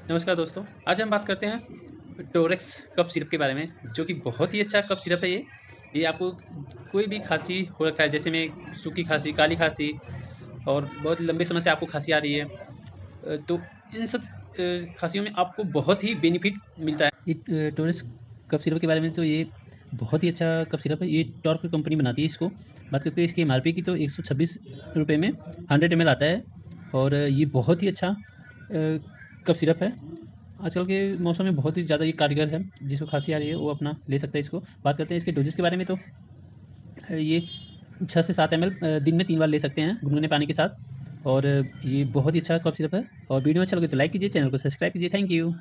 नमस्कार दोस्तों। आज हम बात करते हैं टोरेक्स कफ सिरप के बारे में, जो कि बहुत ही अच्छा कफ सिरप है। ये आपको कोई भी खांसी हो रखा है, जैसे में सूखी खांसी, काली खांसी और बहुत लंबे समय से आपको खांसी आ रही है, तो इन सब खांसियों में आपको बहुत ही बेनिफिट मिलता है। ये टोरेक्स कफ सिरप के बारे में, तो ये बहुत ही अच्छा कफ सिरप है। ये टॉर्क कंपनी बनाती है इसको। बात करते हैं इसकी एमआरपी की, तो 126 रुपये में 100 ml आता है। और ये बहुत ही अच्छा कफ सिरप है। आजकल के मौसम में बहुत ही ज़्यादा ये कारगर है। जिसको खांसी आ रही है वो अपना ले सकता है इसको। बात करते हैं इसके डोजेस के बारे में, तो ये 6 से 7 ml दिन में 3 बार ले सकते हैं गुनगुने पानी के साथ। और ये बहुत ही अच्छा कफ सिरप है। और वीडियो अच्छा लगे तो लाइक कीजिए, चैनल को सब्सक्राइब कीजिए। Thank you.